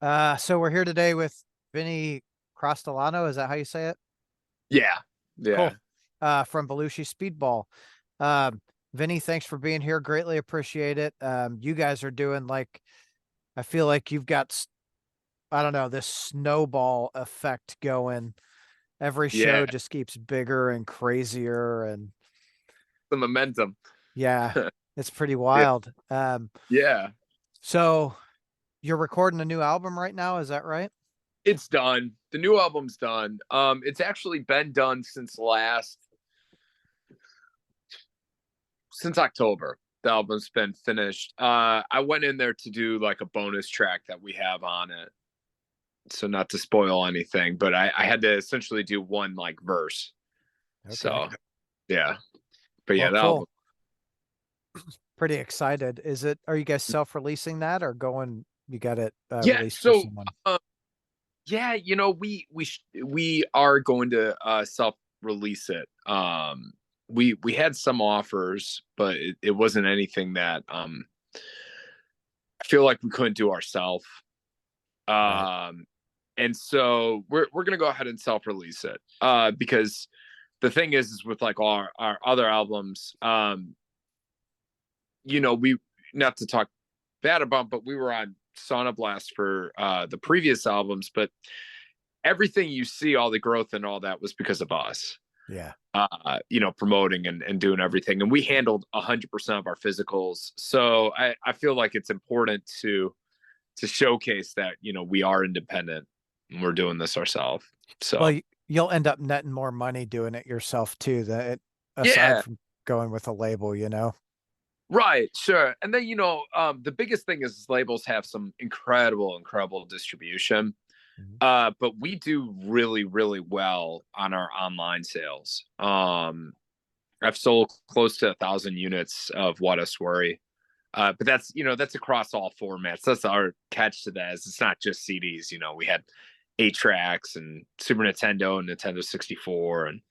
So we're here today with Vinny Crastellano. Is that how you say it? Yeah. Yeah. Cool. From Belushi Speedball. Um, Vinny, thanks for being here. Greatly appreciate it. You guys are doing like, I feel like you've got, I don't know, this snowball effect going. Every Yeah. show just keeps bigger and crazier. And The momentum. yeah, it's pretty Yeah. wild. Yeah. So you're recording a new album right now. Is that right? It's done. The new album's done. It's actually been done since October. The album's been finished. I went in there to do like a bonus track that we have on it. So not to spoil anything, but I had to essentially do one like verse. Okay. So yeah. But Well, yeah, the cool. album. Pretty excited. Are you guys self-releasing that or you got it Yeah. released to So someone? yeah, we are going to self release it. We had some offers, but it wasn't anything that I feel like we couldn't do ourselves. Right. Um, and so we're gonna go ahead and self release it. Because the thing is with like our other albums, we not to talk bad about, but we were on Sauna Blast for the previous albums, but everything you see, all the growth and all that was because of us. Yeah. Promoting and doing everything. And we handled 100% of our physicals. So I feel like it's important to showcase that, we are independent and we're doing this ourselves. Well, So you'll end up netting more money doing it yourself too, aside yeah, from going with a label, you know? right, sure. And then, the biggest thing is labels have some incredible distribution. Mhm. But we do really, really well on our online sales. I've sold close to 1,000 units of What Us Worry. But that's across all formats. That's our catch to that. Is it's not just CDs. We had 8 tracks and Super Nintendo and Nintendo 64, and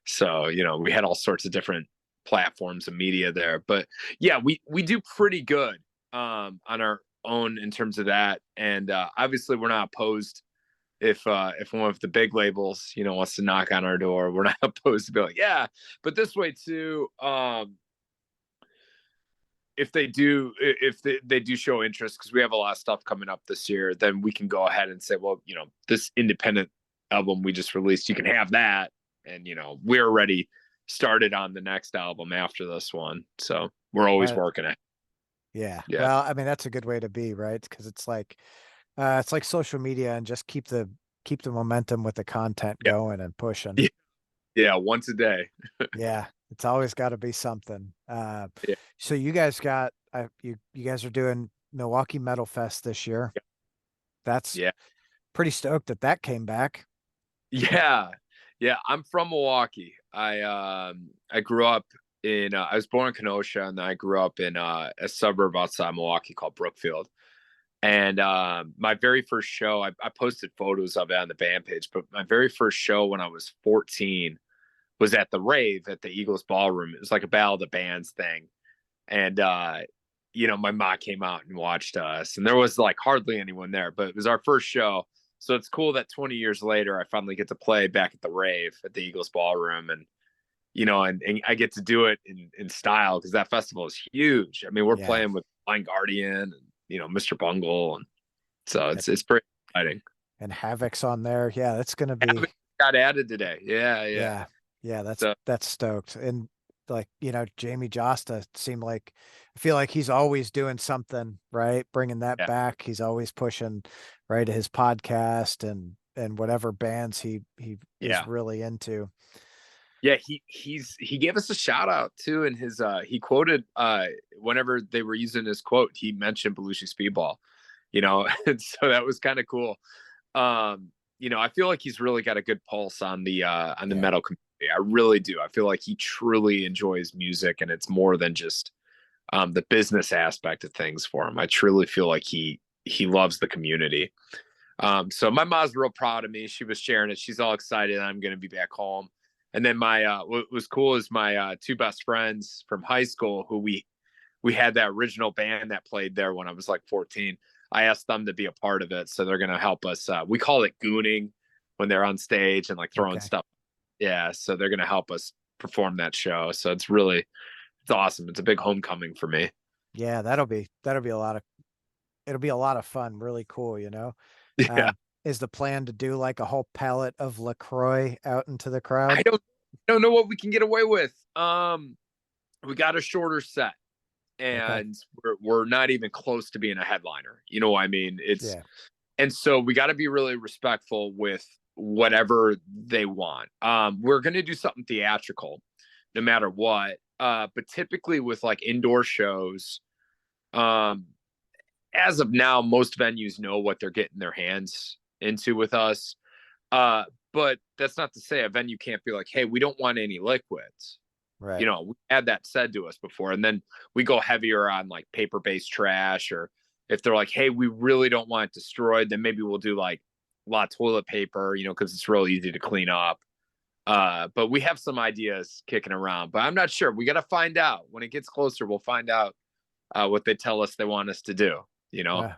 so we had all sorts of different platforms and media there. But yeah, we do pretty good on our own in terms of that, and obviously we're not opposed if one of the big labels wants to knock on our door. We're not opposed to be like, yeah, but this way too. If they do show interest, because we have a lot of stuff coming up this year, then we can go ahead and say, well, this independent album we just released, you can have that, and we're already started on the next album after this one, so we're always Right. working it. Yeah. Yeah. Well, I mean, that's a good way to be, right? Because it's like social media and just keep the momentum with the content Yeah. going and pushing. Yeah. Yeah, once a day. Yeah, it's always got to be something. Yeah. So you guys are doing Milwaukee Metal Fest this year. That's Yeah. pretty stoked that that came back. Yeah. Yeah, I'm from Milwaukee. I grew up in I was born in Kenosha, and I grew up in a suburb outside Milwaukee called Brookfield. And my very first show, I posted photos of it on the band page, but my very first show when I was 14 was at the Rave at the Eagles Ballroom. It was like a Battle of the Bands thing. And my mom came out and watched us, and there was like hardly anyone there, but it was our first show. So it's cool that 20 years later I finally get to play back at the Rave at the Eagles Ballroom, and and I get to do it in style, because that festival is huge. I mean, we're Yeah. playing with Blind Guardian and Mr. Bungle, and so And, it's pretty exciting. and Havoc's on there. Yeah, that's gonna be Abbott got added today. Yeah, yeah. yeah. Yeah, So that's stoked. And like, Jamie Josta seemed like I feel like he's always doing something, right? Bringing that yeah, back. He's always pushing right his podcast and whatever bands he is yeah. really into. Yeah, he gave us a shout out too in his he quoted whenever they were using his quote, he mentioned Belushi Speedball, and so that was kind of cool. I feel like he's really got a good pulse on the Yeah. metal community. I really do. I feel like he truly enjoys music, and it's more than just the business aspect of things for him. I truly feel like he loves the community. So my mom's real proud of me. She was sharing it. She's all excited I'm going to be back home. And then my what was cool is my two best friends from high school, who we had that original band that played there when I was like 14. I asked them to be a part of it, so they're gonna help us. We call it gooning when they're on stage and like throwing Okay. stuff. Yeah, so they're gonna help us perform that show. So it's awesome. It's a big homecoming for me. Yeah, that'll be a lot of it'll be a lot of fun, really cool, you know. Yeah, Is the plan to do like a whole pallet of LaCroix out into the I crowd? don't know what we can get away with. We got a shorter set, Okay. and we're not even close to being a headliner. You know what I mean? It's Yeah. And so we got to be really respectful with whatever they want. We're gonna do something theatrical, no matter what. But typically with like indoor shows, um, as of now, most venues know what they're getting their hands into with us. Uh, but that's not to say a venue can't be like, hey, we don't want any liquids. Right. We had that said to us before, and then we go heavier on like paper-based trash, or if they're like, hey, we really don't want it destroyed, then maybe we'll do like a lot of toilet paper, because it's real easy to clean up. But we have some ideas kicking around, but I'm not sure. We got to find out when it gets closer. We'll find out what they tell us they want us to do. Uh,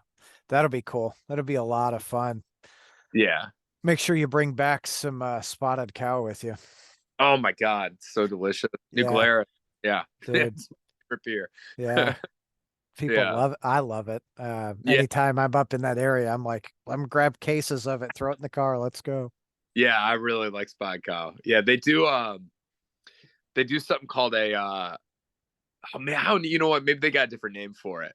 that'll be cool. That'll be a lot of fun. Yeah. Make sure you bring back some spotted cow with you. Oh my God, so delicious. New Yeah, Glarus. Yeah, dude. it's my beer. Yeah. People Yeah, love it. I love it. yeah, Anytime I'm up in that area, I'm like, let me grab cases of it, throw it in the car. Let's go. yeah. I really like Spot Cow. Yeah, they do. They do something called a. Oh man, how you know what? Maybe they got a different name for it.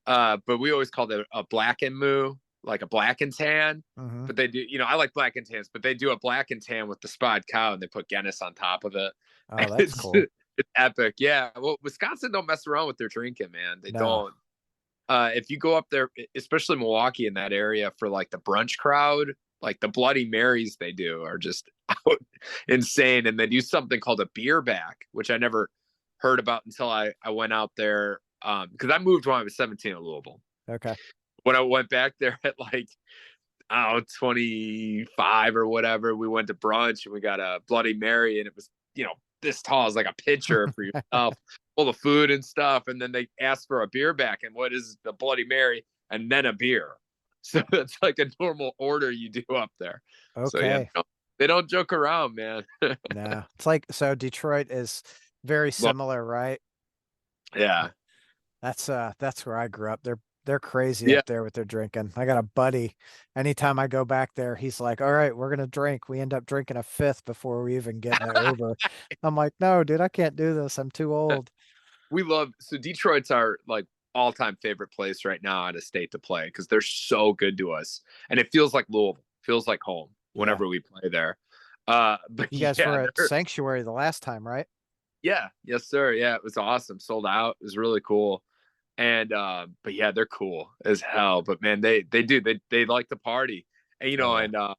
But we always called it a black and moo, like a black and tan. Hmm. But they do, I like black and tans, but they do a black and tan with the Spot Cow, and they put Guinness on top of it. Oh, that's It's cool. it's epic. Yeah. Well, Wisconsin don't mess around with their drinking, man. They No. don't. If you go up there, especially Milwaukee in that area for like the brunch crowd, like the Bloody Marys they do are just out insane. And they do something called a beer back, which I never heard about until I went out there. Because I moved when I was 17 in Louisville. Okay. When I went back there at like, I don't know, 25 or whatever, we went to brunch and we got a Bloody Mary, and it was, this tall as like a pitcher for yourself, full of food and stuff. And then they asked for a beer back, and what is the Bloody Mary and then a beer? So that's like a normal order you do up there. So yeah, Okay. they don't joke around, man. No. It's like, so Detroit is very Well, similar, right? yeah, That's where I grew up. They're crazy yeah. up there with their drinking. I got a buddy. Anytime I go back there, he's like, "All right, we're gonna drink." We end up drinking a fifth before we even get in the Uber. I'm like, "No, dude, I can't do this. I'm too old." We love so Detroit's our like all-time favorite place right now out of state to play because they're so good to us, and it feels like Louisville, feels like home Yeah. whenever we play there. But You guys yeah, were at they're Sanctuary the last time, right? yeah, yes sir, yeah, it was awesome, sold out, it was really cool, and but yeah, they're cool as hell. But man, they like to party, and Oh yeah.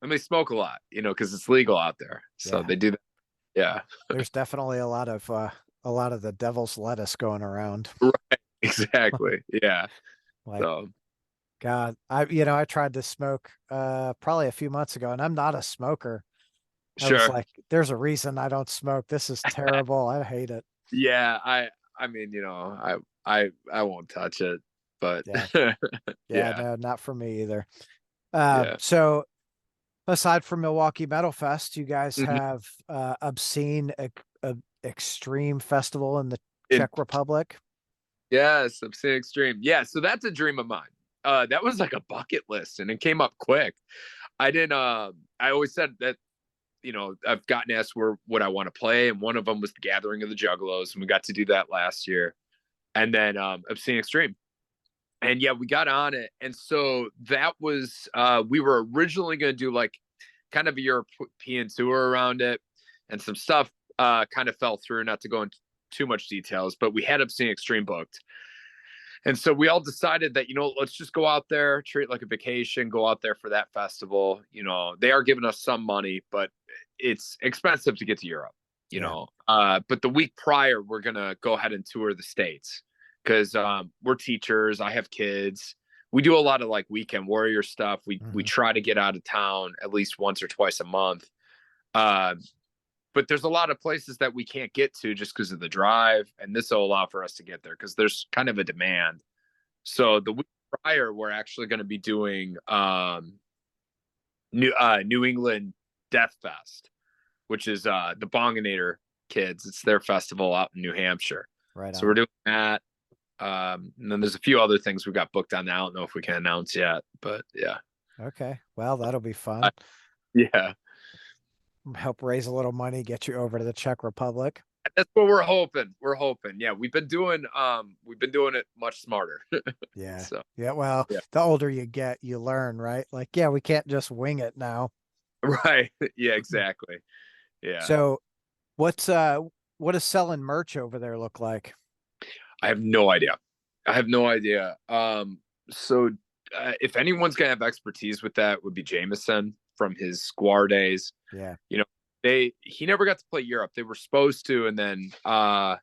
and they smoke a lot, because it's legal out there, so Yeah. they do that. Yeah, There's definitely a lot of the devil's lettuce going around. right, exactly, yeah. Like, So God, I tried to smoke probably a few months ago, and I'm not a smoker. I was sure. like, there's a reason I don't smoke. This is terrible. I hate it. Yeah, I mean, I won't touch it, but Yeah. Yeah, yeah, no, not for me either. yeah. So aside from Milwaukee Metal Fest, you guys Mhm. have Obscene Extreme Festival in the And Czech Republic. yes, Obscene Extreme. Yeah, so that's a dream of mine. That was like a bucket list, and it came up quick. I didn't. I always said that I've gotten asked where would I want to play, and one of them was the Gathering of the Juggalos, and we got to do that last year. And then Obscene Extreme, and yeah, we got on it, and so that was we were originally going to do like kind of a European tour around it, and some stuff kind of fell through. Not to go into too much details, but we had Obscene Extreme booked, and so we all decided that let's just go out there, treat it like a vacation, go out there for that festival. They are giving us some money, but it's expensive to get to Europe. Yeah. But the week prior, we're gonna go ahead and tour the states because we're teachers. I have kids. We do a lot of like weekend warrior stuff. We Hmm. try to get out of town at least once or twice a month. Uh, but there's a lot of places that we can't get to just because of the drive, and this will allow for us to get there because there's kind of a demand. So the prior, we're actually going to be doing New England Death Fest, which is the Bonginator kids. It's their festival out in New Hampshire. Right So we're on. doing that. And then there's a few other things we got booked on now. I don't know if we can announce yet, but yeah. Okay. Well, that'll be Uh, fun. yeah. Help raise a little money, get you over to the Czech Republic. That's what we're hoping. We're hoping. Yeah, we've been doing it much smarter. Yeah. So Yeah. Well, yeah. the older you get, you learn, right? Like, yeah, we can't just wing it now. Right. Yeah, exactly. Yeah. So what does selling merch over there look like? I have no idea. I have no idea. So if anyone's gonna have expertise with that, would be Jameson from his Square days. Yeah. You know, he never got to play Europe. They were supposed to, and then I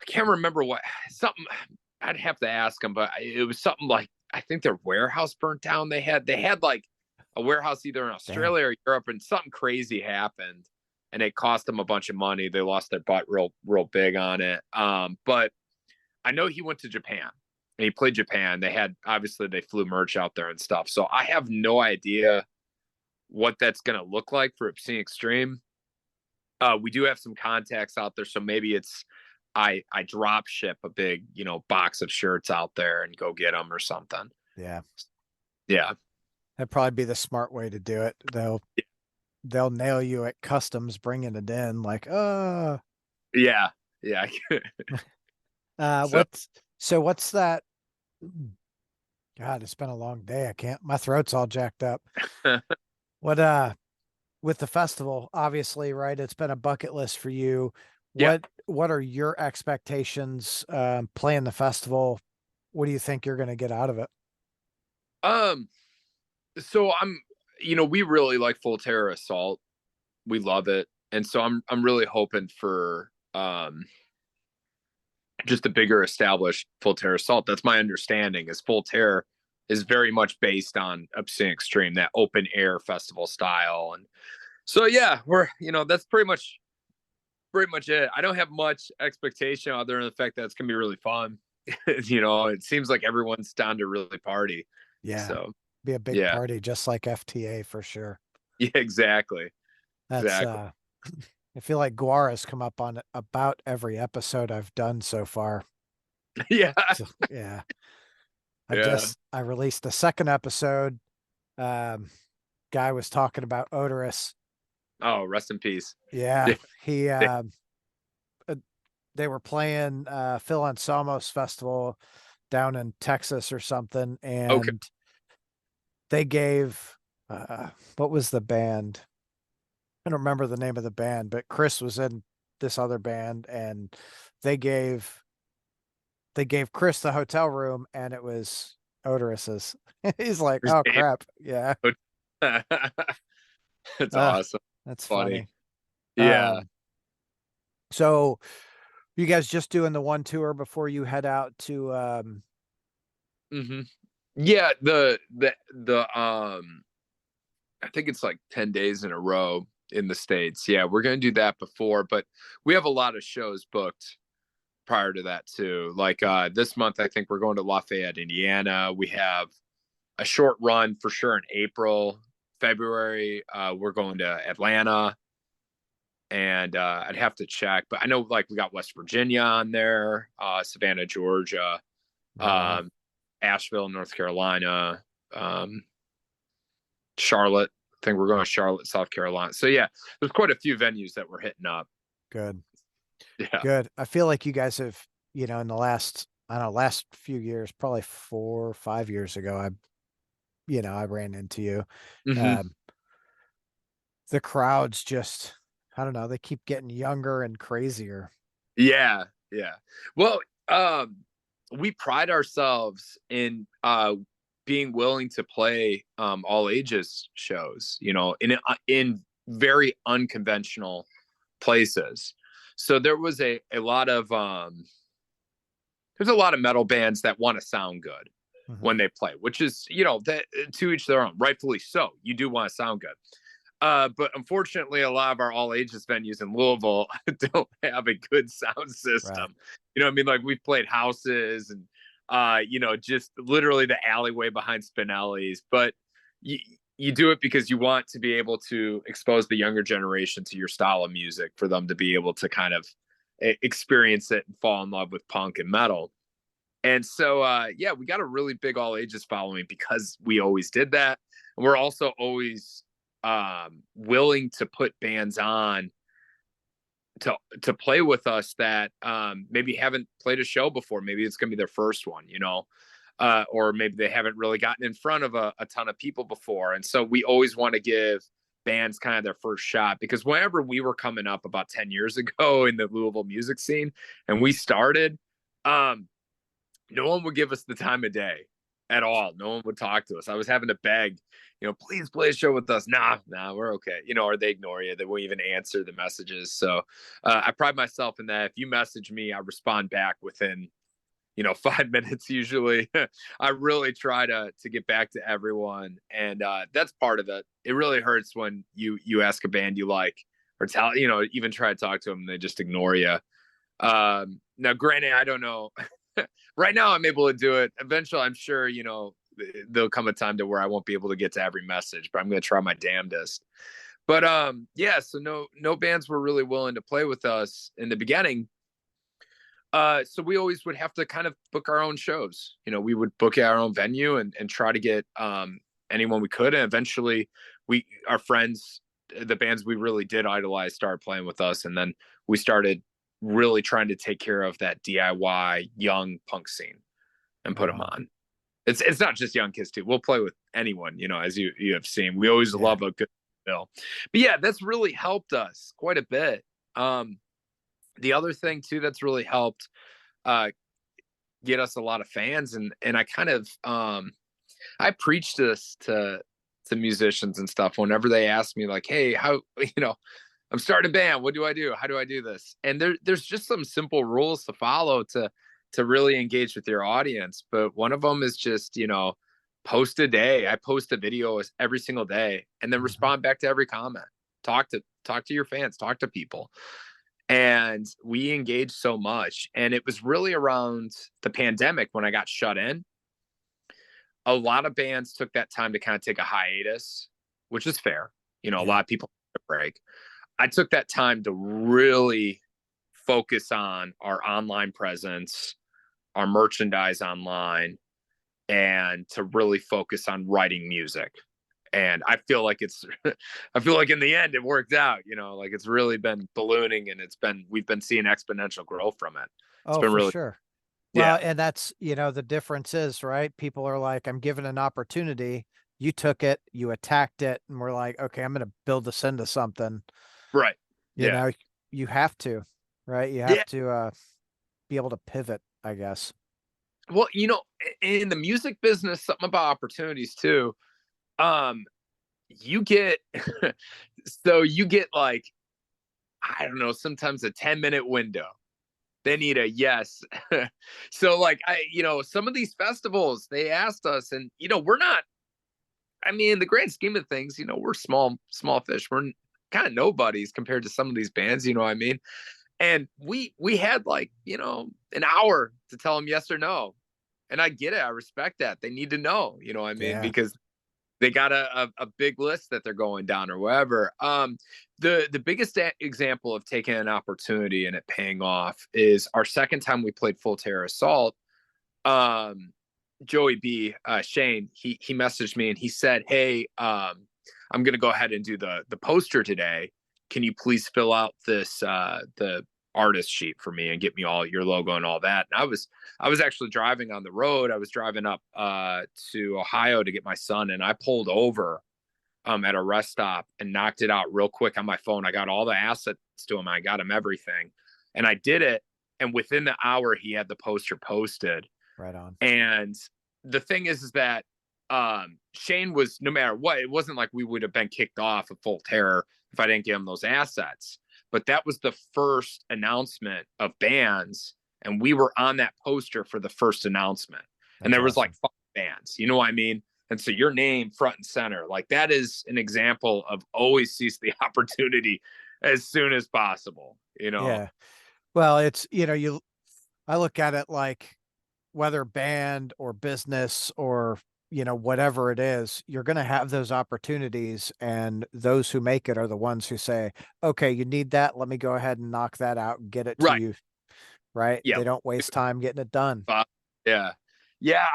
can't remember what something. I'd have to ask him, but it was something like I think their warehouse burnt down. They had like a warehouse either in Damn. Australia or Europe, and something crazy happened, and it cost them a bunch of money. They lost their butt real big on it. But I know he went to Japan and he played Japan. They flew merch out there and stuff. So I have no idea what that's going to look like for Obscene Extreme. We do have some contacts out there, so maybe I drop ship a big box of shirts out there and go get them or something. Yeah. Yeah, That'd probably be the smart way to do it. They'll nail you at customs bringing it in, like, yeah, yeah. So what's that? God, it's been a long day. I can't, my throat's all jacked up. What, with the festival, obviously, right? It's been a bucket list for you. yeah. What are your expectations, playing the festival? What do you think you're going to get out of it? Um. So we really like Full Terror Assault. We love it, and so I'm really hoping for just a bigger established Full Terror Assault. That's my understanding. Is Full Terror is very much based on Obscene Extreme, that open air festival style, and so yeah, that's pretty much it. I don't have much expectation other than the fact that it's gonna be really fun. It seems like everyone's down to really party. Yeah, So be a big yeah, party, just like FTA for sure. yeah, exactly, That's exactly. I feel like Guar has come up on about every episode I've done so far. Yeah, So, yeah. yeah. I released the second episode. Um, guy was talking about Odorous. Oh, rest in peace. Yeah, Yeah. he uh, they were playing Phil Anselmo's festival down in Texas or something, Okay. and they gave uh what was the band? I don't remember the name of the band, but Chris was in this other band, and they gave they gave Chris the hotel room, and it was Odorous's. He's like, His "Oh name. crap, yeah, That's uh, awesome. that's Funny. funny." Yeah. Um, so you guys just doing the one tour before you head out to hmm Yeah. The I think it's like 10 days in a row in the States. Yeah, we're gonna do that before, but we have a lot of shows booked prior to that too. Like this month, I think we're going to Lafayette, Indiana. We have a short run for sure in April. February, we're going to Atlanta, and I'd have to check, but I know like we got West Virginia on there, Savannah, Georgia, right on. um, Asheville, North Carolina, um, Charlotte. I think we're going to Charlotte, South Carolina. So yeah, there's quite a few venues that we're hitting up. Good. Yeah. Good. I feel like you guys have, in the last, I don't know, last few years, probably 4 or 5 years ago, I ran into you. hmm Um, the crowds just, I don't know, they keep getting younger and crazier. Yeah. Yeah. Well, um, we pride ourselves in being willing to play all ages shows, in very unconventional places. So there's a lot of metal bands that want to sound good Mhm. when they play, which is, that to each their own, rightfully so. You do want to sound good. But unfortunately, a lot of our all ages venues in Louisville don't have a good sound Right. system. You know what I mean? Like we've played houses and just literally the alleyway behind Spinelli's. But you, you do it because you want to be able to expose the younger generation to your style of music for them to be able to kind of experience it and fall in love with punk and metal. And so, yeah, we got a really big all ages following because we always did that. And we're also always willing to put bands on to play with us that maybe haven't played a show before. Maybe it's going to be their first one, or maybe they haven't really gotten in front of a ton of people before. And so we always want to give bands kind of their first shot, because whenever we were coming up about 10 years ago in the Louisville music scene and we started, no one would give us the time of day at all. No one would talk to us. I was having to beg, please play a show with us. Nah, we're okay. Or they ignore you. They won't even answer the messages. So I pride myself in that. If you message me, I respond back within, 5 minutes usually. I really try to get back to everyone. And that's part of it. It really hurts when you ask a band you like, or tell, even try to talk to them and they just ignore you. Now, granted, I don't know. Right now I'm able to do it. Eventually, I'm sure, there'll come a time to where I won't be able to get to every message, but I'm going to try my damnedest. But yeah, so no bands were really willing to play with us in the beginning. So we always would have to kind of book our own shows. We would book our own venue and try to get anyone we could. And eventually our friends, the bands we really did idolize, started playing with us. And then we started really trying to take care of that DIY young punk scene and put them on. It's not just young kids too. We'll play with anyone, as you have seen. We always love a good bill. But yeah, that's really helped us quite a bit. The other thing too that's really helped get us a lot of fans, and I kind of I preach this to musicians and stuff whenever they ask me like, hey, how I'm starting a band. What do I do? How do I do this? And there's just some simple rules to follow to really engage with your audience. But one of them is just, post a day. I post a video every single day and then respond back to every comment. Talk to your fans, talk to people. And we engaged so much. And it was really around the pandemic when I got shut in. A lot of bands took that time to kind of take a hiatus, which is fair. A lot of people took a break. I took that time to really focus on our online presence, our merchandise online, and to really focus on writing music. And I feel like in the end it worked out, like it's really been ballooning, and we've been seeing exponential growth from it. It's been for really, sure. yeah. Well, and that's, the difference is, right? People are like, I'm given an opportunity. You took it, you attacked it, and we're like, okay, I'm going to build this into something. Right. You Yeah. know, you have to, right? You have to be able to pivot, I guess. Well, in the music business, something about opportunities too. You get so you get like, I don't know, sometimes a 10-minute window. They need a yes. So like some of these festivals, they asked us, and we're not, I mean, in the grand scheme of things, we're small fish. We're kind of nobodies compared to some of these bands, you know what I mean? And we had like, an hour to tell them yes or no. And I get it. I respect that. They need to know, you know what I mean? Yeah. Because they got a big list that they're going down or whatever. The biggest example of taking an opportunity and it paying off is our second time we played Full Terror Assault. Joey B, Shane, he messaged me and he said, hey, I'm going to go ahead and do the poster today. Can you please fill out this, the artist sheet for me and get me all your logo and all that? And I was actually driving on the road. I was driving up to Ohio to get my son, and I pulled over at a rest stop and knocked it out real quick on my phone. I got all the assets to him. I got him everything, and I did it. And within the hour, he had the poster posted. Right on. And the thing is that Shane was, no matter what, it wasn't like we would have been kicked off of Full Terror if I didn't give him those assets. But that was the first announcement of bands, and we were on that poster for the first announcement. And there was like 5 bands, you know what I mean? And so your name front and center, like that is an example of always seize the opportunity as soon as possible, Yeah. Well, it's, I look at it like whether band or business or, whatever it is, you're going to have those opportunities. And those who make it are the ones who say, okay, you need that. Let me go ahead and knock that out and get it to Right. you. Right. Yeah. They don't waste time getting it done. Yeah. Yeah.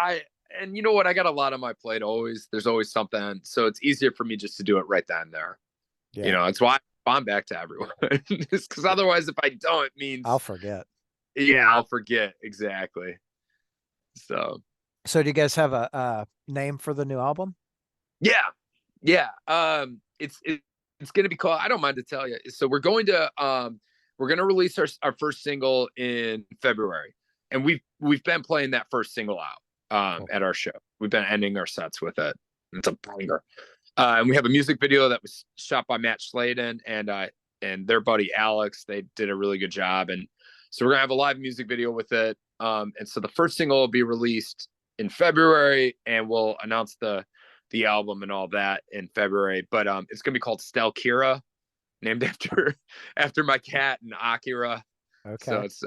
And you know what? I got a lot on my plate always. There's always something. So it's easier for me just to do it right then and there. Yeah. It's why I'm back to everyone. Because otherwise, if I don't, it I'll means, forget. yeah, I'll forget. Exactly. So, So do you guys have a name for the new album? yeah. Yeah. It's going to be called, I don't mind to tell you. So we're going to release our first single in February. And we've been playing that first single out Cool. at our show. We've been ending our sets with it. It's a banger. And we have a music video that was shot by Matt Sladen and their buddy Alex. They did a really good job. And so we're gonna have a live music video with it. And so the first single will be released in February, and we'll announce the album and all that in February. But it's gonna be called Stalkira, named after my cat and Akira. So Okay. it's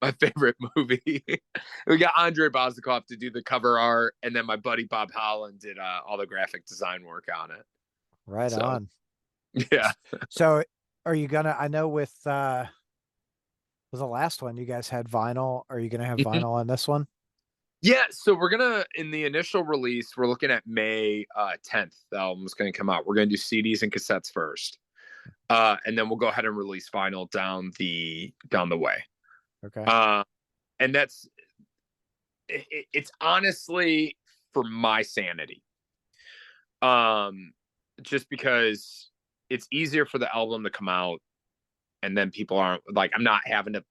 my favorite movie. We got Andre Boznikov to do the cover art, and then my buddy Bob Holland did all the graphic design work on it. Right So on. yeah. So are you gonna, I know with the last one you guys had vinyl. Are you gonna have Mhm. vinyl on this one? Yeah, so we're gonna in the initial release, we're looking at May 10th. The album's gonna come out. We're gonna do CDs and cassettes first. And then we'll go ahead and release vinyl down the way. Okay. Uh, and it's honestly for my sanity. Just because it's easier for the album to come out, and then people aren't like, I'm not having to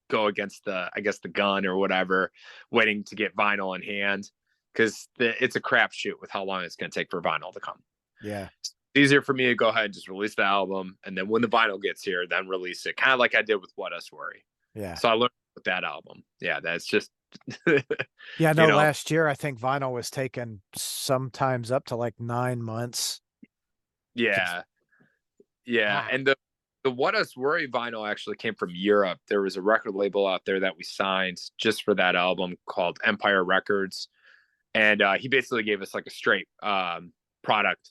go against the gun or whatever, waiting to get vinyl in hand, because it's a crapshoot with how long it's going to take for vinyl to come. Yeah. It's easier for me to go ahead and just release the album, and then when the vinyl gets here, then release it, kind of like I did with What Us Worry. Yeah. So I learned with that album. Yeah, that's just Yeah, you no, know, last year I think vinyl was taken sometimes up to like 9 months. Just yeah, yeah. ah, And the What Us Worry vinyl actually came from Europe. There was a record label out there that we signed just for that album called Empire Records, and he basically gave us like a straight product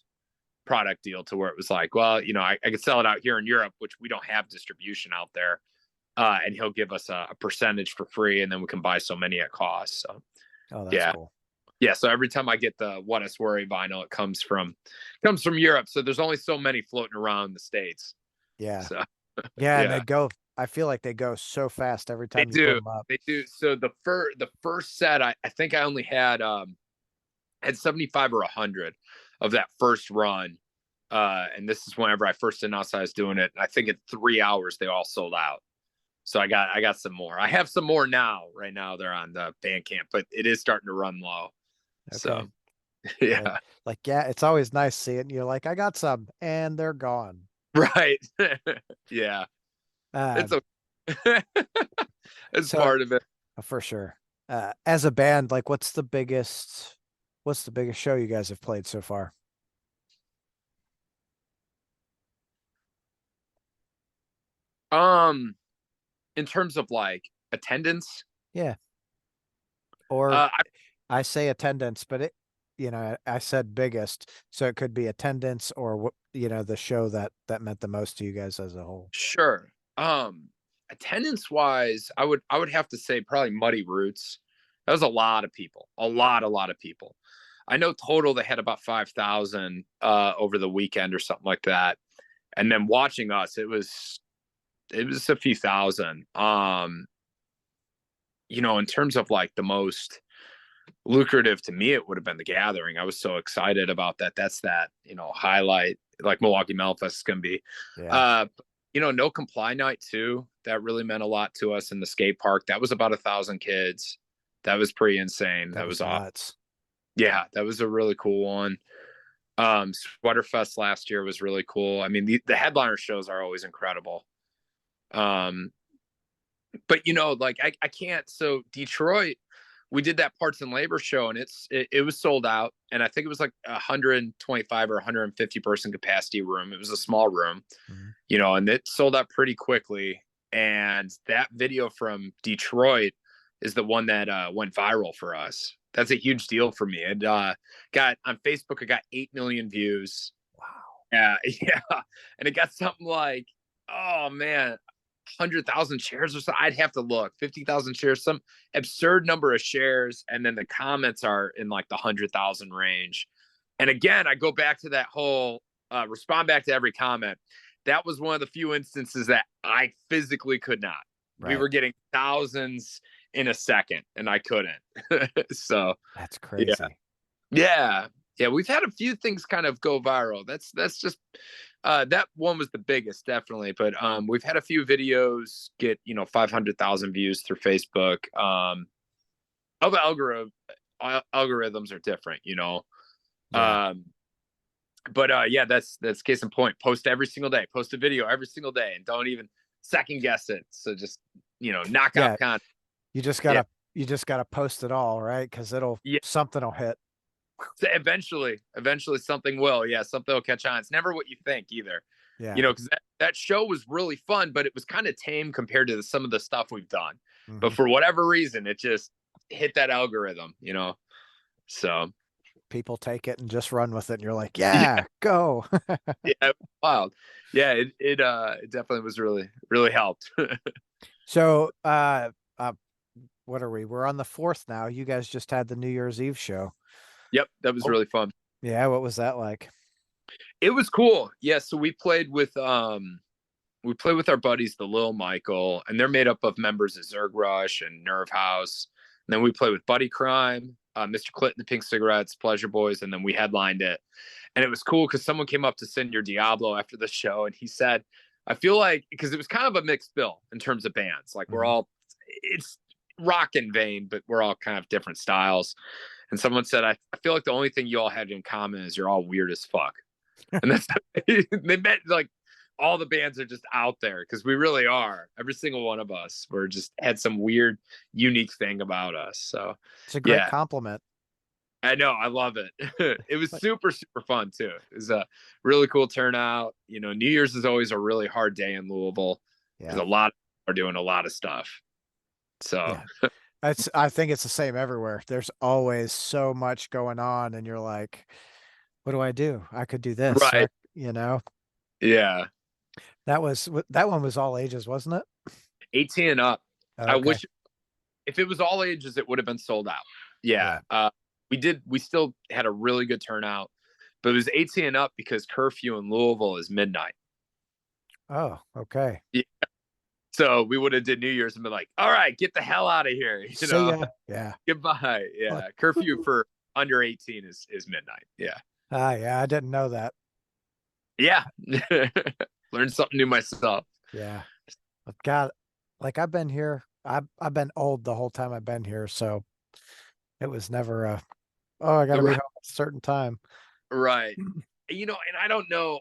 deal, to where it was like, well, I could sell it out here in Europe, which we don't have distribution out there, and he'll give us a percentage for free, and then we can buy so many at cost. So oh, that's yeah, cool. yeah. So every time I get the What Us Worry vinyl, it comes from Europe. So there's only so many floating around the States. Yeah. So Yeah, and yeah, they go, I feel like they go so fast every they time you put do. them up. They do. So the first set, I think I only had 75 or 100 of that first run. And this is whenever I first announced I was doing it. I think in 3 hours they all sold out. So I got some more. I have some more now. Right now they're on the Bandcamp, but it is starting to run low. Okay. So Yeah. yeah, Like, yeah, it's always nice seeing you're like, I got some and they're gone. right. Yeah, it's Um, okay. It's so part of it. for sure. As a band, like what's the biggest show you guys have played so far? Um, in terms of like attendance, Yeah. Or uh, I, I say attendance, but I said biggest, so it could be attendance or what, the show that meant the most to you guys as a whole. sure. Attendance wise, I would have to say probably Muddy Roots. That was a lot of people, a lot of people. I know total they had about 5,000 over the weekend or something like that. And then watching us, it was a few thousand. In terms of like the most lucrative to me, it would have been the Gathering. I was so excited about that. That's that, highlight, like Milwaukee Melfest is going to be. Yeah, Uh, No Comply Night too. That really meant a lot to us in the skate park. That was about 1,000 kids. That was pretty insane. that That was was awesome. nuts. Yeah, that was a really cool one. Sweaterfest last year was really cool. I mean, the headliner shows are always incredible. Um, but like I can't. So Detroit, we did that parts and labor show, and it was sold out, and I think it was like 125 or 150 person capacity room. It was a small room, Mhm. and it sold out pretty quickly. And that video from Detroit is the one that went viral for us. That's a huge deal for me. And got on Facebook, I got 8 million views. Wow. Yeah, and it got something like, oh man, 100,000 shares or so. I'd have to look. 50,000 shares, some absurd number of shares, and then the comments are in like the 100,000 range. And again, I go back to that whole respond back to every comment. That was one of the few instances that I physically could not. We Right. were getting thousands in a second, and I couldn't. So That's yeah, crazy. yeah, yeah. We've had a few things kind of go viral. That's just that one was the biggest, definitely. But we've had a few videos get 500,000 views through Facebook. All the algorithms are different, Yeah. But yeah, that's case in point. Post every single day. Post a video every single day, and don't even second guess it. So just knock out Yeah. content. You just Yeah, gotta post it all, right? Because yeah. something will hit. So eventually something will. Yeah, something will catch on. It's never what you think either. Yeah. Because that show was really fun, but it was kind of tame compared to some of the stuff we've done. But Hmm. for whatever reason, it just hit that algorithm. So People take it and just run with it, and you're like, yeah, yeah, go. yeah, wild. Yeah, it definitely was really helped. So, what are we? We're on the 4th now. You guys just had the New Year's Eve show. Yep, that was Oh, really fun. yeah. What was that like? It was cool. Yeah, so we played with our buddies, the Lil Michael, and they're made up of members of Zerg Rush and Nerve House. And then we played with Buddy Crime, Mr. Clinton, the Pink Cigarettes, Pleasure Boys, and then we headlined it. And it was cool because someone came up to Senor Diablo after the show, and he said, I feel like, because it was kind of a mixed bill in terms of bands. Like Mhm. it's rock in vein, but we're all kind of different styles. And someone said, I feel like the only thing you all had in common is you're all weird as fuck. And that's, they meant like all the bands are just out there because we really are. Every single one of us, we're just had some weird, unique thing about us. So, It's a great yeah, compliment. I know. I love it. It was Like, super, super fun too. It was a really cool turnout. New Year's is always a really hard day in Louisville because yeah, a lot are doing a lot of stuff. So, yeah. I think it's the same everywhere. There's always so much going on, and you're like, what do I do? I could do this, right. Yeah. that one was all ages, wasn't it? 18 and up. I Okay. wish if it was all ages, it would have been sold out. Yeah. Yeah. We still had a really good turnout, but it was 18 and up because curfew in Louisville is midnight. Oh, okay. Yeah. So we would have did New Year's and been like, all right, get the hell out of here. See ya. Yeah. Goodbye. Yeah. Curfew for under 18 is midnight. Yeah. Yeah, I didn't know that. Yeah. Learned something new myself. Yeah. But God, like I've been here. I've been old the whole time I've been here, so it was never oh, I gotta be Right. home at a certain time. Right. And I don't know.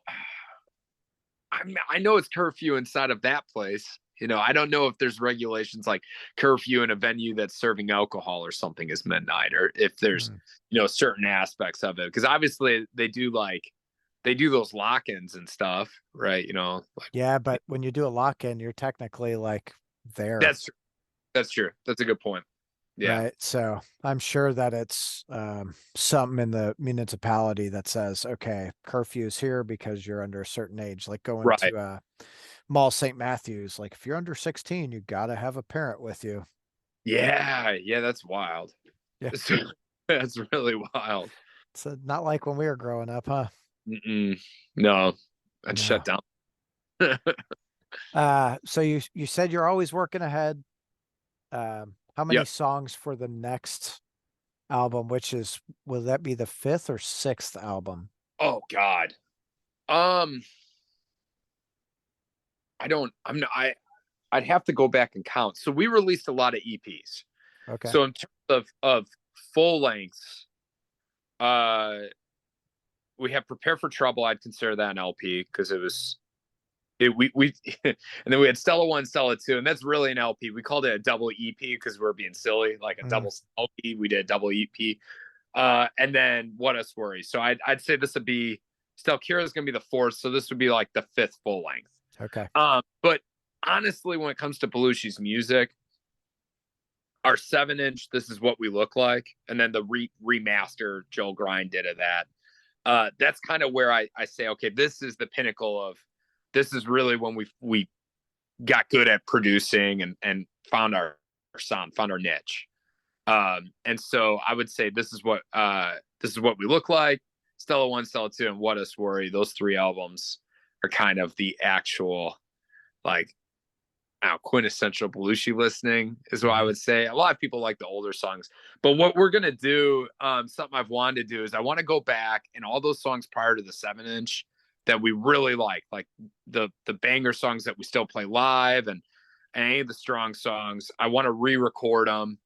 I know it's curfew inside of that place. I don't know if there's regulations like curfew in a venue that's serving alcohol or something is midnight, or if there's, Mm. certain aspects of it. Because obviously they do those lock-ins and stuff, right? Like, Yeah, but when you do a lock-in, you're technically like there, that's that's true. That's a good point. Yeah. right? So I'm sure that it's something in the municipality that says, okay, curfew's here because you're under a certain age, like going Right. to Mall St. Matthews. Like if you're under 16, you gotta have a parent with you. Yeah. Yeah. That's wild. Yeah. That's really wild. It's not like when we were growing up, huh? Mm-mm. No, I'd shut No. down. So you said you're always working ahead. How many Yep. songs for the next album, which is will that be the 5th or 6th album? Oh God. Um, I don't. I'm not. I'd have to go back and count. So we released a lot of EPs. Okay. So in terms of full lengths, uh, we have Prepare for Trouble. I'd consider that an LP because it was we and then we had Stella 1, Stella 2, and that's really an LP. We called it a double EP because we are being silly, like a Mm, double LP. We did a double EP. And then What Us Worry. So I'd say this would be Stelkira is going to be the 4th, so this would be like the 5th full length. okay. But honestly, when it comes to Belushi's music, our 7-inch, this is what we look like, and then the remaster Joel Grind did of that. That's kind of where I say, okay, this is the pinnacle of, this is really when we got good at producing and found our sound, found our niche. And so I would say this is what we look like. Stella 1, Stella 2, and What Us Worry. Those 3 albums are kind of the actual, like, quintessential Belushi listening is what I would say. A lot of people like the older songs, but what we're gonna do, something I've wanted to do, is I want to go back and all those songs prior to the 7-inch that we really like the banger songs that we still play live, and any of the strong songs, I want to re-record them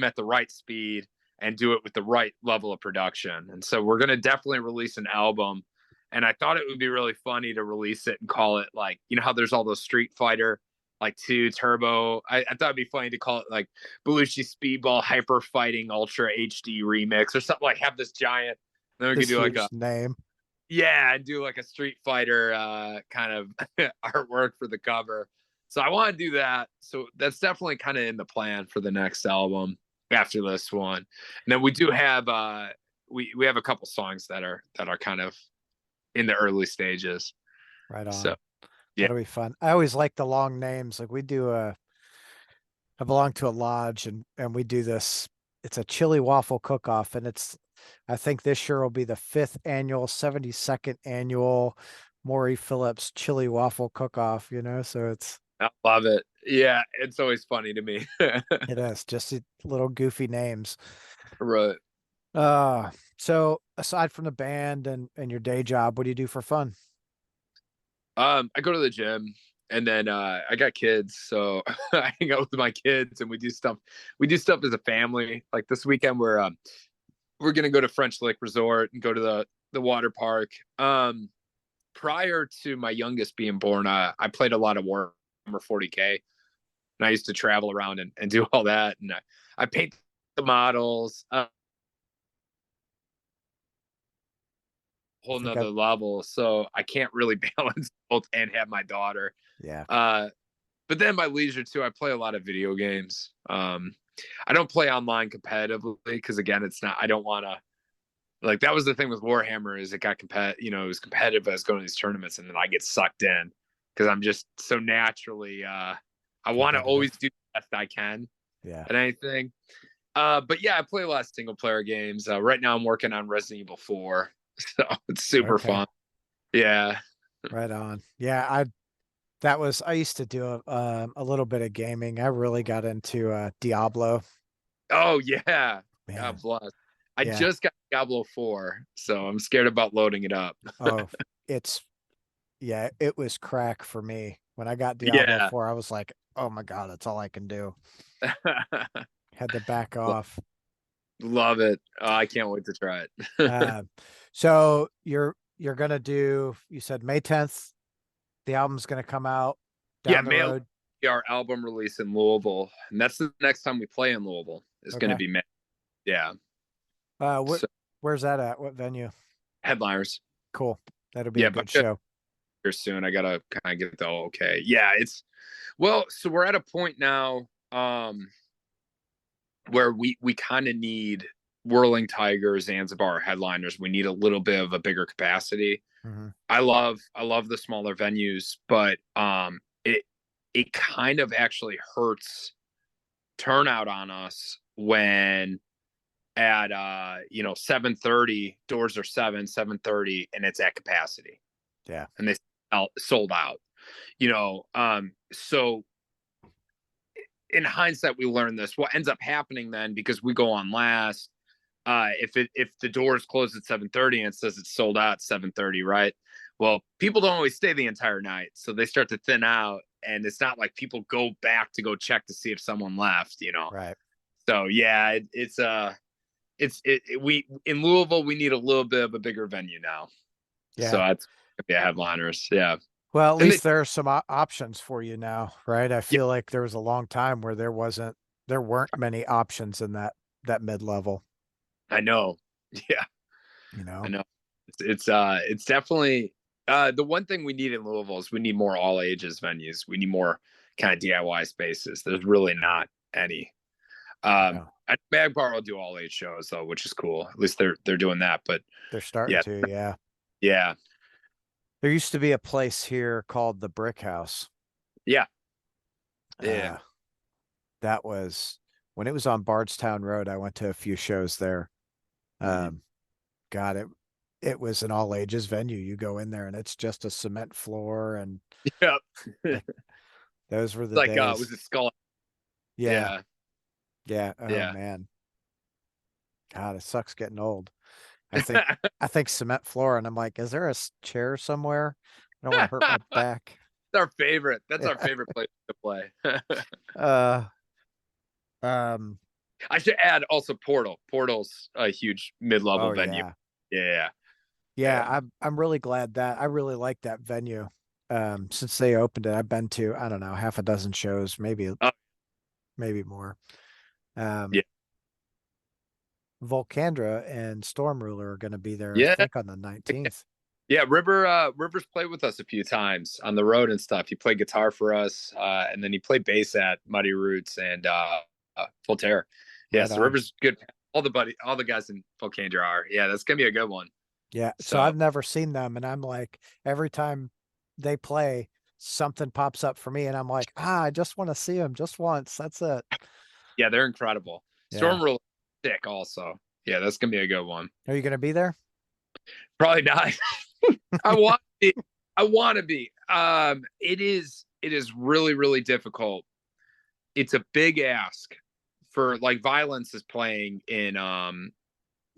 at the right speed and do it with the right level of production. And so we're gonna definitely release an album. And I thought it would be really funny to release it and call it, like, you know how there's all those Street Fighter like 2 Turbo. I thought it'd be funny to call it like Belushi Speedball Hyper Fighting Ultra HD Remix or something, like have this giant. Then we could This do like huge name. yeah, and do like a Street Fighter kind of artwork for the cover. So I want to do that. So that's definitely kind of in the plan for the next album after this one. And then we do have we have a couple songs that are kind of in the early stages. Right on. So yeah. That'll be fun. I always like the long names. Like we do I belong to a lodge and we do this. It's a chili waffle cook-off, and I think this year will be the 5th annual, 72nd annual Maury Phillips chili waffle cook-off, you know? So I love it. Yeah, it's always funny to me. it is just little goofy names. Right. So aside from the band and your day job, what do you do for fun? I go to the gym, and then I got kids, so I hang out with my kids and we do stuff. We do stuff as a family. Like this weekend we're gonna go to French Lick Resort and go to the water park. Prior to my youngest being born, I played a lot of Warhammer 40K, and I used to travel around and do all that, and I paint the models. I Whole think nother level. So I can't really balance both and have my daughter. yeah. But then my leisure too, I play a lot of video games. I don't play online competitively because again, it's not. I don't want to. Like that was the thing with Warhammer is it got it was competitive as going to these tournaments, and then I get sucked in because I'm just so naturally. I want to always do the best I can. Yeah. At anything. But yeah, I play a lot of single player games. Right now, I'm working on Resident Evil 4. So it's super fun. Yeah. Right on. Yeah, I used to do a little bit of gaming. I really got into Diablo. Oh yeah. Man. God bless. I Yeah. just got Diablo 4, so I'm scared about loading it up. Oh, it was crack for me. When I got Diablo Yeah. 4, I was like, oh my God, that's all I can do. Had to back off. Love it. Oh, I can't wait to try it. So you're gonna do, you said May 10th, the album's gonna come out Yeah, down the road. our album release in Louisville, and that's the next time we play in Louisville. It's going to be May. Yeah. So, where's that at? What venue? Headliners. Cool. That'll be a good show. Here soon. I gotta kind of get the okay. Yeah, so we're at a point now where we kind of need Whirling Tigers, Zanzibar headliners. We need a little bit of a bigger capacity. Mm-hmm. I love the smaller venues, but it kind of actually hurts turnout on us when at 7:30 doors are 7:30 and it's at capacity. Yeah. And they sold out. So in hindsight we learned this. What ends up happening then, because we go on last, if the doors close at 7:30 and it says it's sold out at 7:30, right? Well, people don't always stay the entire night, so they start to thin out, and it's not like people go back to go check to see if someone left, Right. So yeah, we in Louisville we need a little bit of a bigger venue now. Yeah. So that's headliners. Yeah. Well, at least there are some options for you now, right? I feel like there was a long time where there weren't many options in that mid level. I know. Yeah. I know. It's definitely the one thing we need in Louisville is we need more all ages venues. We need more kind of DIY spaces. There's really not any. Um, Yeah. Magbar will do all 8 shows though, which is cool. At least they're doing that. But They're starting yeah, to, yeah. yeah, There used to be a place here called the Brick House. yeah, yeah. Uh, that was when it was on Bardstown Road. I went to a few shows there. Mhm. Um, God, it was an all ages venue. You go in there and it's just a cement floor and Yep. like those were the Like was days. it Skull? Yeah, Yeah, yeah. Oh yeah. man. God, it sucks getting old. I think cement floor and I'm like, is there a chair somewhere? I don't want to hurt my back. Our favorite. That's our Yeah. favorite place to play. Uh um I should add also Portal. Portal's a huge mid-level oh venue. yeah. Yeah, Yeah, yeah. I'm really glad that I really like that venue. Since they opened it, I've been to, I don't know, half a dozen shows, Oh, maybe more. yeah, Um, Volcandra and Storm Ruler are going to be there, I yeah, think, on the 19th. yeah. Rivers played with us a few times on the road and stuff. He played guitar for us, and then he played bass at Muddy Roots and Voltaire. Yeah, Right so on. Rivers good. All the guys in Volcandra are. Yeah, that's gonna be a good one. Yeah. So So I've never seen them, and I'm like, every time they play, something pops up for me, and I'm like, I just want to see them just once. That's it. yeah, they're incredible. Yeah. Storm Rule sick also. Yeah, that's gonna be a good one. Are you going to be there? Probably not. I want to be. I want to be. It is really really difficult. It's a big ask for like Violence is playing in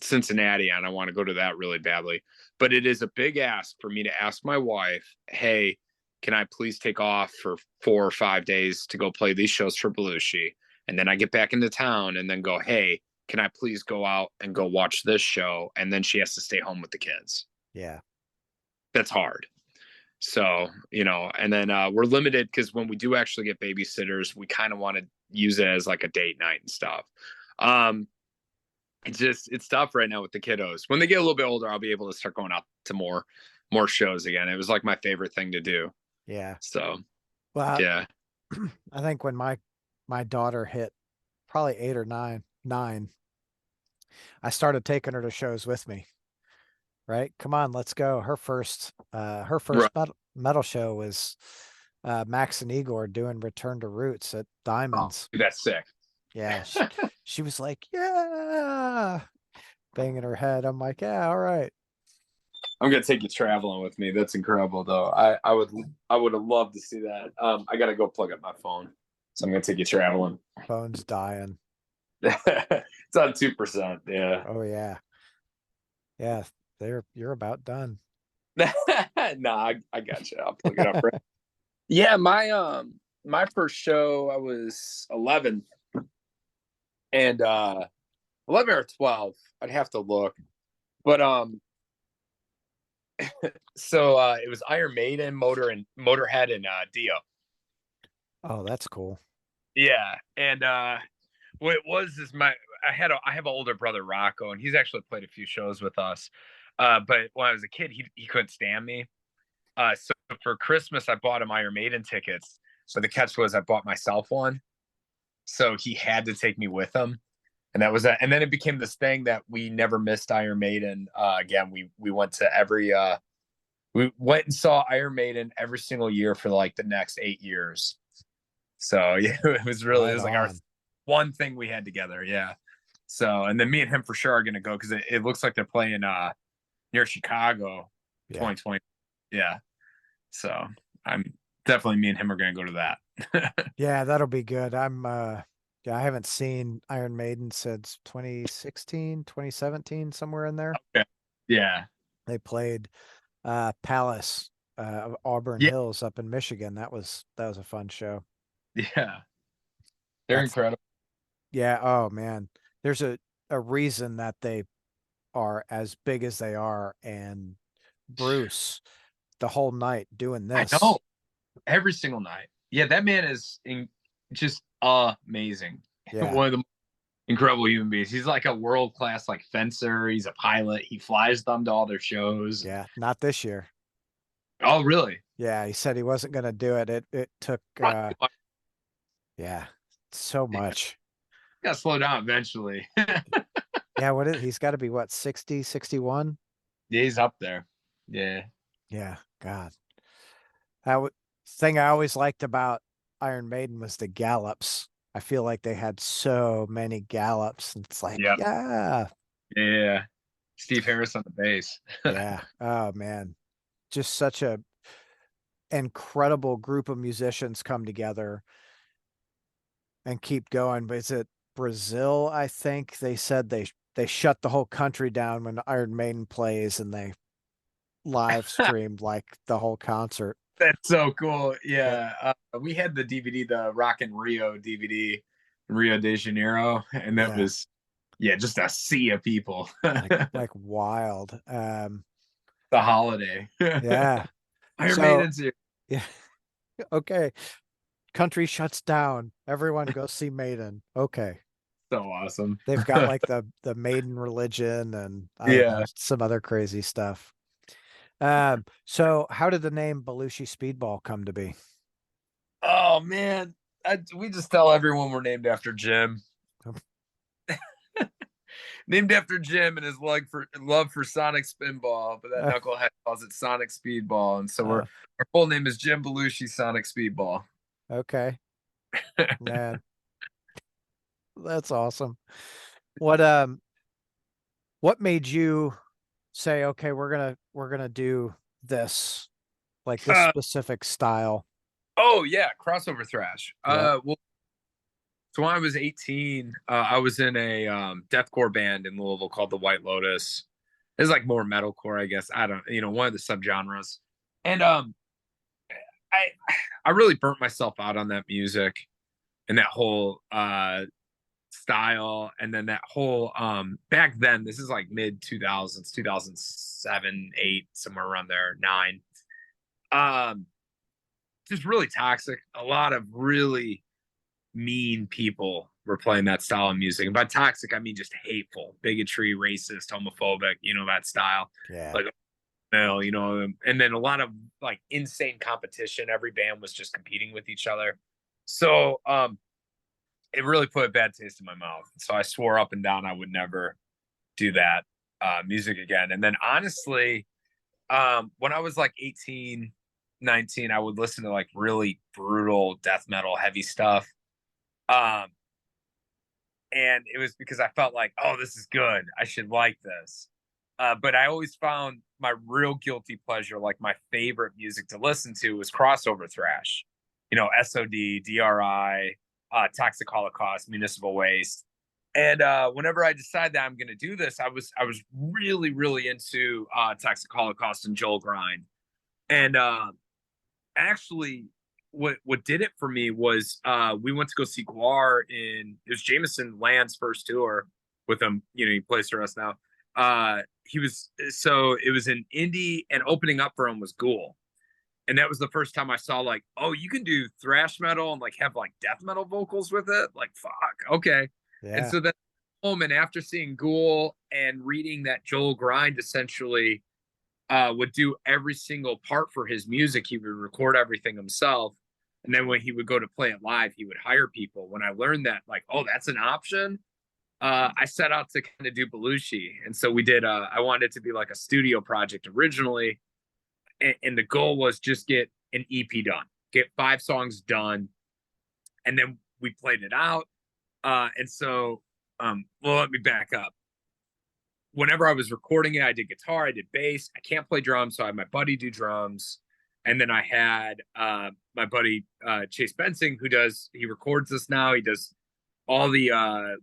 Cincinnati, and I want to go to that really badly. But it is a big ask for me to ask my wife, "Hey, can I please take off for 4 or 5 days to go play these shows for Belushi?" And then I get back into town, and then go, "Hey, can I please go out and go watch this show?" And then she has to stay home with the kids. Yeah. That's hard. So, and then we're limited because when we do actually get babysitters, we kind of want to use it as like a date night and stuff. Um, it's tough right now with the kiddos. When they get a little bit older, I'll be able to start going out to more shows again. It was like my favorite thing to do. Yeah. So Well, yeah. I think when my daughter hit probably 8 or 9, I started taking her to shows with me. Right? Come on, let's go. Her first Right. metal show was Max and Igor doing Return to Roots at Oh, Diamonds. that's sick. Yeah, she was like, yeah, banging her head. I'm like, yeah, all right. I'm gonna take you traveling with me. That's incredible though. I would have loved to see that. I gotta go plug up my phone. So I'm gonna take you traveling. Phone's dying. It's on 2%. Yeah. Oh yeah. Yeah, you're about done. Nah, I got you. I'll plug it up. Right. Yeah, my first show I was 11 and 11 or 12. I'd have to look. But so it was Iron Maiden, Motorhead and Dio. Oh, that's cool. Yeah, and what it was is I have an older brother Rocco, and he's actually played a few shows with us. But when I was a kid, he couldn't stand me. So for Christmas, I bought him Iron Maiden tickets. But the catch was I bought myself one, so he had to take me with him, and that was that. And then it became this thing that we never missed Iron Maiden. Again, we went to we went and saw Iron Maiden every single year for like the next 8 years. So yeah, it Right was like our on. one thing we had together. Yeah. So and then me and him for sure are gonna go because it looks like they're playing near Chicago Yeah. 2020. Yeah. So I'm definitely me and him are gonna go to that. Yeah, that'll be good. Yeah, I haven't seen Iron Maiden since 2016, 2017, somewhere in there. Okay. Yeah. They played Palace of Auburn Yeah. Hills up in Michigan. That was a fun show. Yeah. They're That's incredible. yeah, oh man. There's a reason that they are as big as they are, and Bruce the whole night doing I know. this. Every single night. Yeah, that man is just amazing. Yeah. One of the incredible human beings. He's like a world class like fencer. He's a pilot. He flies them to all their shows. Yeah, not this year. Oh, really? Yeah, he said he wasn't going to do it. It took Probably. yeah, so much. Gotta slow down eventually. Yeah, he's got to be what, 60, 61? Yeah, he's up there. Yeah. Yeah, God. Thing I always liked about Iron Maiden was the gallops. I feel like they had so many gallops. And it's like, Yep. yeah, Yeah. Steve Harris on the bass. yeah. Oh man. Just such a incredible group of musicians come together and keep going. But is it Brazil? I think they said they shut the whole country down when Iron Maiden plays and they live streamed like the whole concert. That's so cool. Yeah, Yeah. We had the DVD, the Rock in Rio DVD, Rio de Janeiro, and that yeah, was, yeah, just a sea of people. like wild. The holiday. Yeah. Iron So Maiden's here. yeah, okay. Country shuts down. Everyone go see Maiden. Okay. So awesome. They've got like the Maiden religion and I don't know, Yeah. some other crazy stuff. So how did the name Belushi Speedball come to be? Oh man. We just tell everyone we're named after Jim. Named after Jim and his love for Sonic Spinball, but that Uh, knucklehead calls it Sonic Speedball, and so uh, our full name is Jim Belushi Sonic Speedball. okay, man, that's awesome. What what made you say, okay, we're gonna do this, like this Uh, specific style? oh yeah, crossover thrash. Yep. Well, so when I was 18, I was in a deathcore band in Louisville called the White Lotus. It's like more metalcore, I guess. I don't, one of the subgenres. And I I really burnt myself out on that music and that whole style, and then that whole back then, this is like mid 2000s, 2007, 8, somewhere around there, 9. Um just really toxic. A lot of really mean people were playing that style of music. And by toxic, I mean just hateful, bigotry, racist, homophobic, that style. Yeah. Like, and then a lot of like insane competition. Every band was just competing with each other. So it really put a bad taste in my mouth. So I swore up and down I would never do that music again. And then honestly, when I was like 18, 19, I would listen to like really brutal death metal, heavy stuff. Um, and it was because I felt like, oh, this is good. I should like this. But I always found my real guilty pleasure, like my favorite music to listen to, was crossover thrash. SOD, DRI, Toxic Holocaust, Municipal Waste. And whenever I decided that I'm going to do this, I was really really into Toxic Holocaust and Joel Grind. And actually, what did it for me was we went to go see Guar it was Jameson Land's first tour with him. He plays for us now. It was in Indy, and opening up for him was Ghoul. And that was the first time I saw like, oh, you can do thrash metal and like have like death metal vocals with it. Like, fuck, okay. And Yeah. so then home, and after seeing Ghoul and reading that Joel Grind essentially would do every single part for his music, he would record everything himself. And then when he would go to play it live, he would hire people. When I learned that, like, oh, that's an option, I set out to kind of do Belushi. And so we did, I wanted it to be like a studio project originally. And the goal was just get an EP done, get 5 songs done. And then we played it out. And so, well, let me back up. Whenever I was recording it, I did guitar, I did bass. I can't play drums, so I had my buddy do drums. And then I had my buddy Chase Bensing, he records this now. He does all the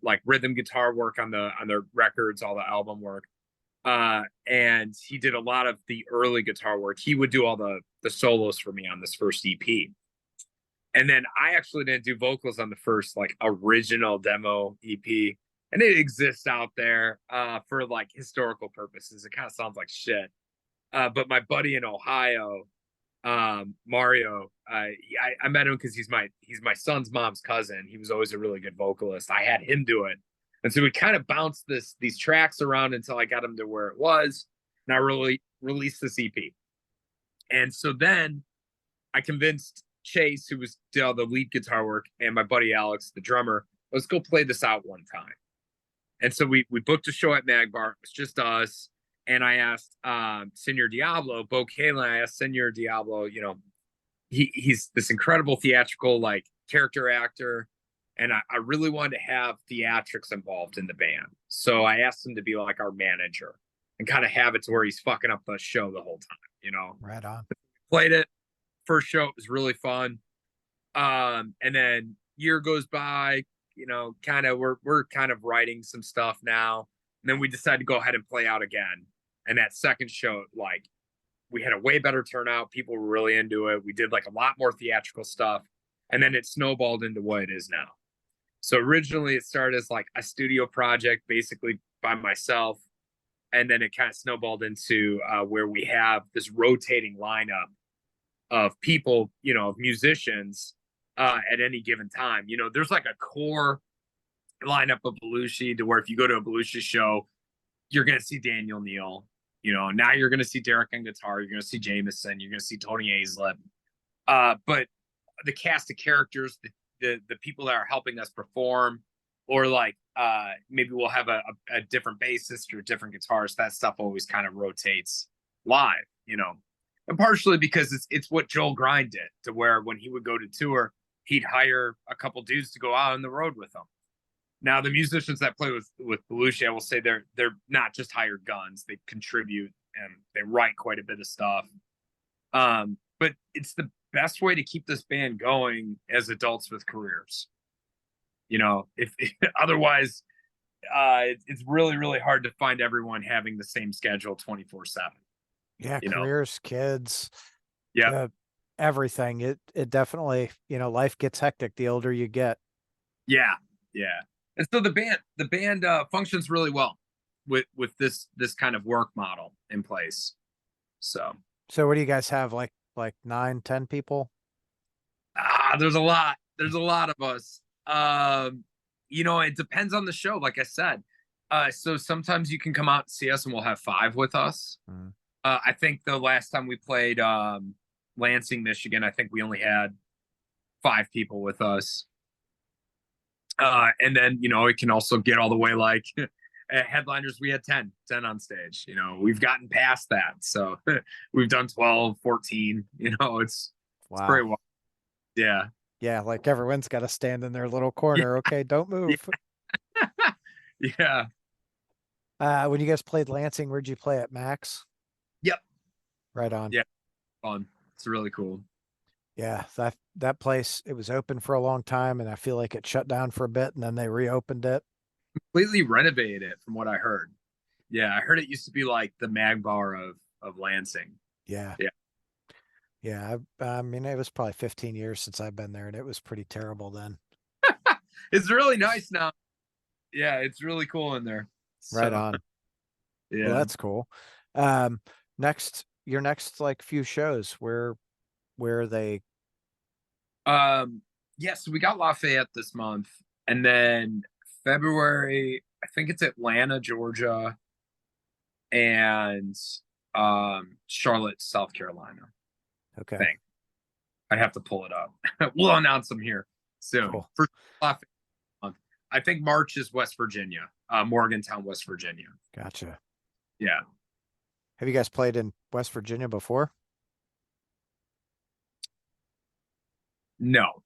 like rhythm guitar work on the records, all the album work. And he did a lot of the early guitar work. He would do all the solos for me on this first EP. And then I actually didn't do vocals on the first like original demo EP. And it exists out there for like historical purposes. It kind of sounds like shit. But my buddy in Ohio, Mario, I met him because he's my son's mom's cousin. He was always a really good vocalist. I had him do it. And so we kind of bounced these tracks around until I got him to where it was. And I really released this EP. And so then I convinced Chase, who was the lead guitar work, and my buddy Alex, the drummer, let's go play this out one time. And so we booked a show at Magbar. It was just us. And I asked Senor Diablo, Bo Kalen, I asked Senor Diablo, you know, he's this incredible theatrical like character actor. And I really wanted to have theatrics involved in the band. So I asked him to be like our manager and kind of have it to where he's fucking up the show the whole time, you know. Right on. Played it. First show, it was really fun. And then year goes by, you know, kind of we're kind of writing some stuff now. And then we decided to go ahead and play out again. And that second show, like, we had a way better turnout. People were really into it. We did like a lot more theatrical stuff. And then it snowballed into what it is now. So originally it started as like a studio project, basically by myself. And then it kind of snowballed into where we have this rotating lineup of people, you know, of musicians at any given time. You know, there's like a core lineup of Belushi to where if you go to a Belushi show, you're going to see Daniel Neal. You know, now you're going to see Derek on guitar. You're going to see Jameson. You're going to see Tony Aislip. But the cast of characters, the people that are helping us perform, or like maybe we'll have a different bassist or a different guitarist. That stuff always kind of rotates live, you know. And partially because it's what Joel Grind did, to where when he would go to tour, he'd hire a couple dudes to go out on the road with him. Now, the musicians that play with Belushi, I will say they're not just hired guns. They contribute and they write quite a bit of stuff. But it's the best way to keep this band going as adults with careers. You know, if otherwise, it's really, really hard to find everyone having the same schedule 24/7. Yeah, You know, careers, kids, yeah, everything. It definitely, you know, life gets hectic the older you get. yeah, yeah. And so the band functions really well with this kind of work model in place. So So what do you guys have, like 9, 10 people? there's a lot. There's a lot of us. You know, it depends on the show, like I said. So sometimes you can come out and see us and we'll have 5 with us. Mm. I think the last time we played Lansing, Michigan, I think we only had 5 people with us. And then, you know, it can also get all the way like headliners. We had 10 on stage. You know, we've gotten past that. So we've done 12, 14. You know, it's pretty wild. Yeah. Yeah, like everyone's got to stand in their little corner. Okay, don't move. Yeah. When you guys played Lansing, where'd you play at Max? Yep. Right on. Yeah. Fun. It's really cool. Yeah, that place, it was open for a long time and I feel like it shut down for a bit and then they reopened it. Completely renovated it from what I heard. Yeah, I heard it used to be like the mag bar of Lansing. Yeah. Yeah. Yeah, I mean, it was probably 15 years since I've been there and it was pretty terrible then. It's really nice now. Yeah, it's really cool in there. Right on. Yeah. Well, that's cool. Your next like few shows, where are they? Yes, we got Lafayette this month, and then February, I think it's Atlanta, Georgia, and Charlotte, South Carolina. Okay. I'd have to pull it up. We'll announce them here soon. Cool. For Lafayette month. I think March is West Virginia, Morgantown, West Virginia. Gotcha. Yeah. Have you guys played in West Virginia before? No,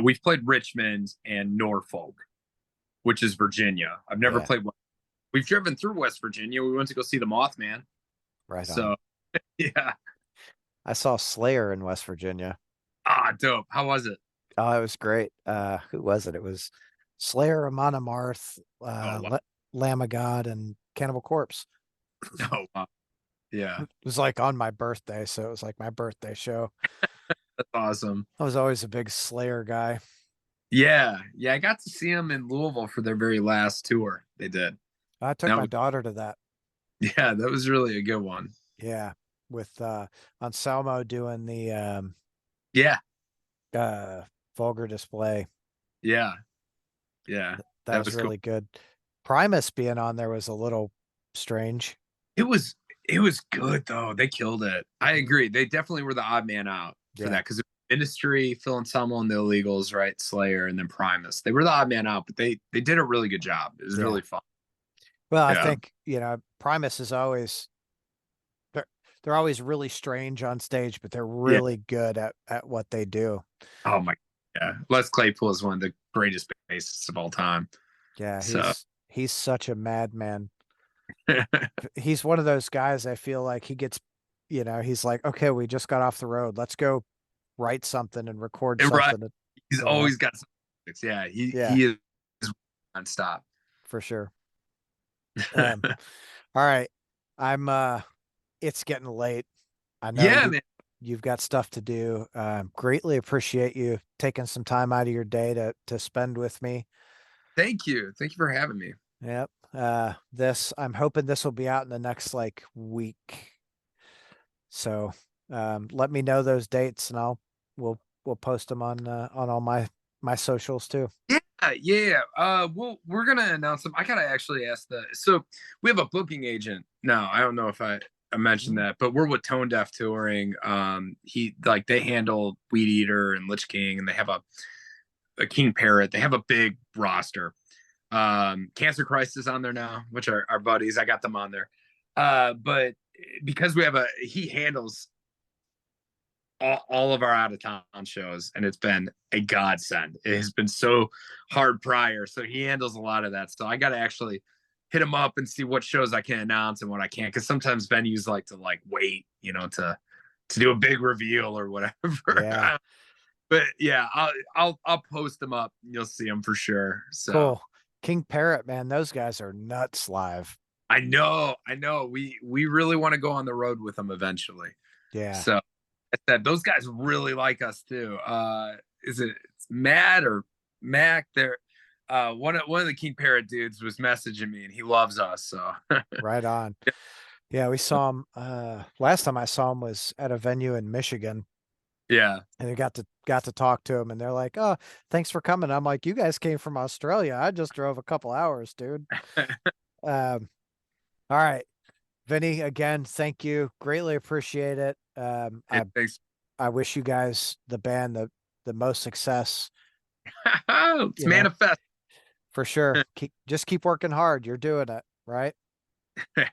we've played Richmond and Norfolk, which is Virginia. I've never Yeah. played. We've driven through West Virginia. We went to go see the Mothman. Right So, on. yeah. I saw Slayer in West Virginia. Ah, dope. How was it? Oh, it was great. Who was it? It was Slayer, Amon Amarth, Oh, wow. Lamb of God, and Cannibal Corpse. Oh, wow. Yeah, It was like on my birthday, so it was like my birthday show. that's awesome. I was always a big Slayer guy. Yeah, I got to see them in Louisville for their very last tour they did. I took my daughter to that. Yeah, that was really a good one. Yeah, with Anselmo doing the Yeah, vulgar display. yeah. That was really good. Primus being on there was a little strange. It was good though. They killed it. I agree. They definitely were the odd man out for that because Ministry, Phil Anselmo and the Illegals, right? Slayer, and then Primus. They were the odd man out, but they did a really good job. It was Yeah. really fun. Well, I Yeah. think, Primus is always they're they're always really strange on stage, but they're Yeah. really good at what they do. Oh my. Yeah. Les Claypool is one of the greatest bassists of all time. Yeah, So he's such a madman. He's one of those guys I feel like he gets, he's like, okay, we just got off the road. Let's go write something and record right. something. He's You know? always got some. Yeah. He Yeah, he is nonstop. for sure. Um, all right. I'm it's getting late. I know Yeah, man. you've got stuff to do. Greatly appreciate you taking some time out of your day to spend with me. Thank you. Thank you for having me. Yep. I'm hoping this will be out in the next like week. So let me know those dates and we'll post them on all my socials too. Yeah, yeah. we're gonna announce them. I gotta actually ask so we have a booking agent now. I don't know if I mentioned Mm. that, but we're with Tone Deaf Touring. They handle Weed Eater and Lich King, and they have a King Parrot. They have a big roster. Cancer Crisis on there now, which are our buddies. I got them on there. But because he handles all of our out of town shows, and it's been a godsend. It has been so hard prior, so he handles a lot of that. So I got to actually hit him up and see what shows I can announce and what I can't, because sometimes venues like to wait, to do a big reveal or whatever. Yeah, But yeah, I'll post them up. You'll see them for sure. So cool. King Parrot, man, those guys are nuts live. I know. We really want to go on the road with them eventually. Yeah, So I said those guys really like us too. Is it Matt or Mac? They're one of the King Parrot dudes was messaging me, and he loves us. So right on. Yeah, we saw him last time I saw him was at a venue in Michigan. yeah, And I got to talk to him and they're like, "Oh, thanks for coming." I'm like, "You guys came from Australia. I just drove a couple hours, dude." Um, all right. Vinny, again, thank you. Greatly appreciate it. hey, thanks. I wish you guys the band the most success, It's you know, manifest. for sure. Just keep working hard. You're doing it, right?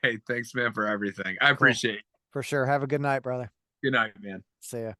Hey, thanks, man, for everything. I Cool. appreciate it. For sure. Have a good night, brother. Good night, man. See ya.